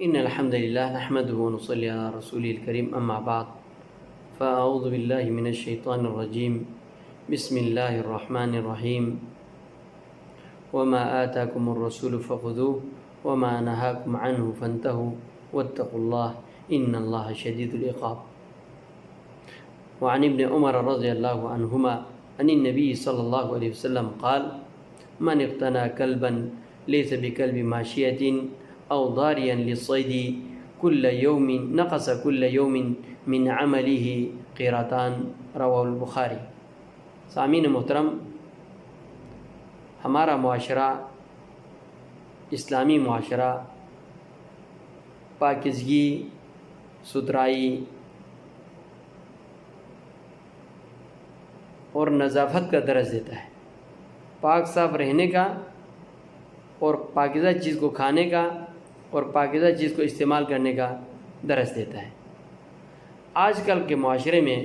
إن الحمد لله نحمده ونصلي على رسوله الكريم أما بعد فأعوذ بالله من الشيطان الرجيم بسم الله الرحمن الرحيم وما آتاكم الرسول فخذوه وما نهاكم عنه فانتهوا واتقوا الله إن الله شديد العقاب وعن ابن عمر رضي الله عنهما عن النبي صلى الله عليه وسلم قال من اقتنى كلبا ليس بكلب ماشية أو ضاريا للصيد كل يوم نقص كل يوم من عمله قيراتان رواه البخاری۔ سامعین محترم، ہمارا معاشرہ اسلامی معاشرہ پاکیزگی، ستھرائی اور نظافت کا درس دیتا ہے، پاک صاف رہنے کا اور پاکیزہ چیز کو کھانے کا اور پاکیزہ چیز کو استعمال کرنے کا درس دیتا ہے۔ آج کل کے معاشرے میں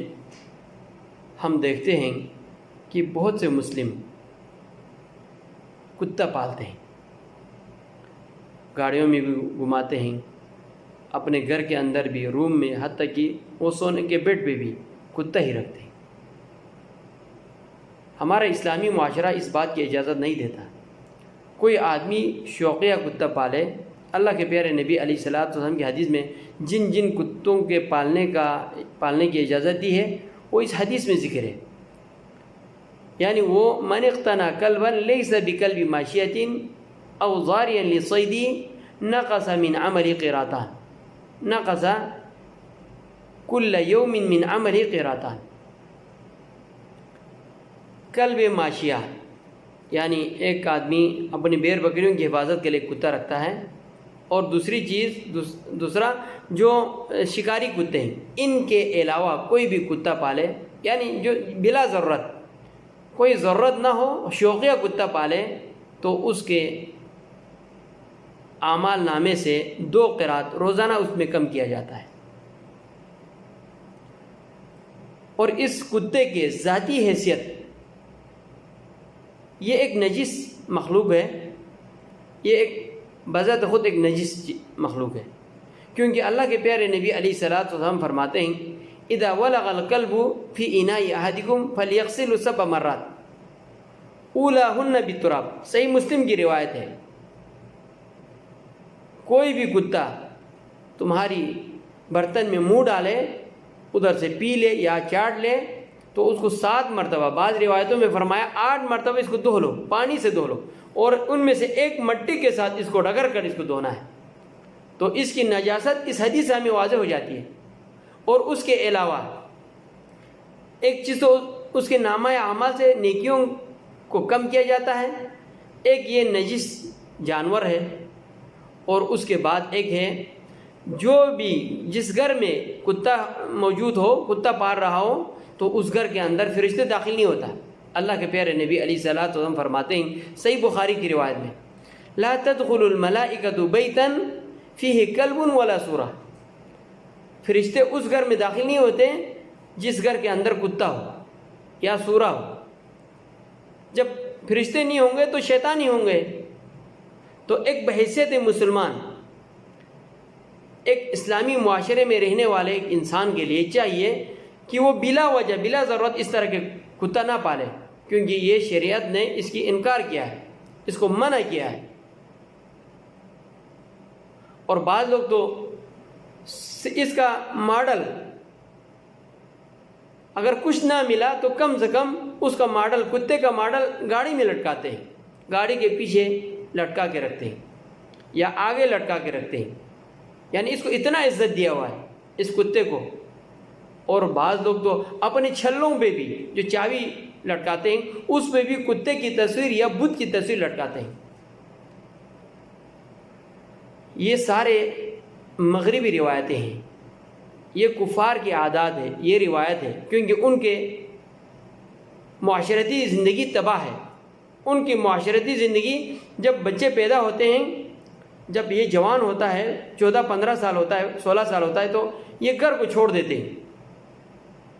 ہم دیکھتے ہیں کہ بہت سے مسلم کتا پالتے ہیں، گاڑیوں میں بھی گھماتے ہیں، اپنے گھر کے اندر بھی، روم میں، حتیٰ کہ وہ سونے کے بیڈ پہ بھی کتا ہی رکھتے ہیں۔ ہمارا اسلامی معاشرہ اس بات کی اجازت نہیں دیتا۔ کوئی آدمی شوقیہ کتا پالے، اللہ کے پیارے نبی علیہ الصلوۃ والسلام کی حدیث میں جن جن کتوں کے پالنے کی اجازت دی ہے وہ اس حدیث میں ذکر ہے، یعنی وہ من اقتنى كلبا ليس بكلب ماشية او ضاريا للصيد نقص من عمل قيراتان نقص كل يوم من عمل قيراتان۔ کلب ماشیہ یعنی ایک آدمی اپنی بیر بکریوں کی حفاظت کے لیے کتا رکھتا ہے، اور دوسرا جو شکاری کتے ہیں، ان کے علاوہ کوئی بھی کتا پالے، یعنی جو بلا ضرورت، کوئی ضرورت نہ ہو، شوقیہ کتا پالے، تو اس کے اعمال نامے سے 2 قرات روزانہ اس میں کم کیا جاتا ہے۔ اور اس کتے کے ذاتی حیثیت، یہ ایک نجس مخلوق ہے، یہ ایک بذات خود ایک نجس مخلوق ہے، کیونکہ اللہ کے پیارے نبی علیہ الصلوۃ والسلام فرماتے ہیں اذا ولغ الكلب في اناء احدكم فليغسل 7 مرات اولاهن بالتراب۔ صحیح مسلم کی روایت ہے، کوئی بھی کتا تمہاری برتن میں منہ ڈالے، ادھر سے پی لے یا چاٹ لے، تو اس کو 7 مرتبہ، بعض روایتوں میں فرمایا 8 مرتبہ اس کو دھو لو، پانی سے دھو لو، اور ان میں سے ایک مٹی کے ساتھ اس کو رگڑ کر اس کو دھونا ہے، تو اس کی نجاست اس حدیث سے ہمیں واضح ہو جاتی ہے۔ اور اس کے علاوہ ایک چیز تو اس کے نامہ اعمال سے نیکیوں کو کم کیا جاتا ہے، ایک یہ نجس جانور ہے، اور اس کے بعد ایک ہے جو بھی جس گھر میں کتا موجود ہو، کتا پال رہا ہو، تو اس گھر کے اندر فرشتے داخل نہیں ہوتا۔ اللہ کے پیارے نبی علیہ الصلوۃ والسلام فرماتے ہیں صحیح بخاری کی روایت میں لا تدخل الملائکۃ بیتا فیہ کلب ولا سورہ، فرشتے اس گھر میں داخل نہیں ہوتے جس گھر کے اندر کتا ہو یا سورہ ہو۔ جب فرشتے نہیں ہوں گے تو شیطان ہی ہوں گے۔ تو ایک بحیثیت مسلمان، ایک اسلامی معاشرے میں رہنے والے ایک انسان کے لیے چاہیے کہ وہ بلا وجہ، بلا ضرورت اس طرح کے کتا نہ پالے، کیونکہ یہ شریعت نے اس کی انکار کیا ہے، اس کو منع کیا ہے۔ اور بعض لوگ تو اس کا ماڈل اگر کچھ نہ ملا تو کم سے کم اس کا ماڈل، کتے کا ماڈل گاڑی میں لٹکاتے ہیں، گاڑی کے پیچھے لٹکا کے رکھتے ہیں یا آگے لٹکا کے رکھتے ہیں، یعنی اس کو اتنا عزت دیا ہوا ہے اس کتے کو۔ اور بعض لوگ تو اپنے چھلوں پہ بھی جو چابی لٹکاتے ہیں اس پہ بھی کتے کی تصویر یا بت کی تصویر لٹکاتے ہیں۔ یہ سارے مغربی روایتیں ہیں، یہ کفار کی عادات ہے، یہ روایت ہے، کیونکہ ان کے معاشرتی زندگی تباہ ہے۔ ان کی معاشرتی زندگی، جب بچے پیدا ہوتے ہیں، جب یہ جوان ہوتا ہے، 14-15 سال ہوتا ہے، 16 سال ہوتا ہے، تو یہ گھر کو چھوڑ دیتے ہیں۔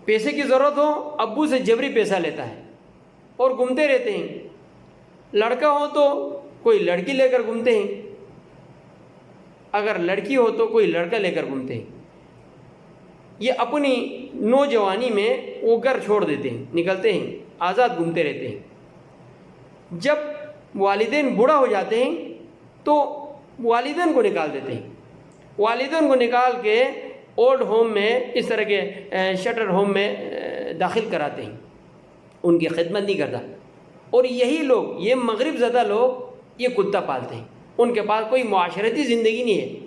پیسے کی ضرورت ہو ابو سے جبری پیسہ لیتا ہے اور گھومتے رہتے ہیں۔ لڑکا ہو تو کوئی لڑکی لے کر گھومتے ہیں۔ اگر لڑکی ہو تو کوئی لڑکا لے کر گھومتے ہیں. یہ اپنی نوجوانی میں وہ گھر چھوڑ دیتے ہیں, نکلتے ہیں, آزاد گھومتے رہتے ہیں. جب والدین بوڑھا ہو جاتے ہیں تو والدین کو نکال دیتے ہیں. والدین کو نکال کے اولڈ ہوم میں, اس طرح کے شٹر ہوم میں داخل کراتے ہیں, ان کی خدمت نہیں کرتا. اور یہی لوگ, یہ مغرب زدہ لوگ یہ کتا پالتے ہیں. ان کے پاس کوئی معاشرتی زندگی نہیں ہے,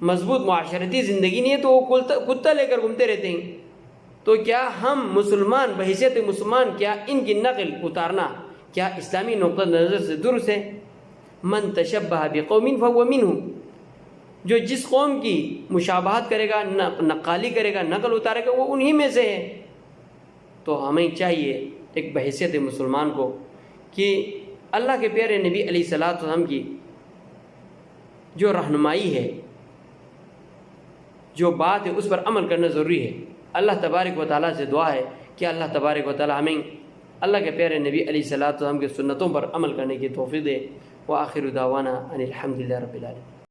مضبوط معاشرتی زندگی نہیں ہے, تو وہ کتا لے کر گھومتے رہتے ہیں. تو کیا ہم مسلمان بحیثیت مسلمان کیا ان کی نقل اتارنا کیا اسلامی نقطہ نظر سے درست ہے؟ من تشبہ بقوم فہو منہ, جو جس قوم کی مشابہت کرے گا, نقالی کرے گا, نقل اتارے گا, وہ انہی میں سے ہے. تو ہمیں چاہیے ایک بحیثیت مسلمان کو کہ اللہ کے پیارے نبی علیہ الصلوۃ والسلام کی جو رہنمائی ہے, جو بات ہے, اس پر عمل کرنا ضروری ہے. اللہ تبارک و تعالیٰ سے دعا ہے کہ اللہ تبارک و تعالیٰ ہمیں اللہ کے پیارے نبی علیہ الصلوۃ والسلام کی سنتوں پر عمل کرنے کی توفیق دے. وآخر دعوانا ان الحمد للہ رب العالمین.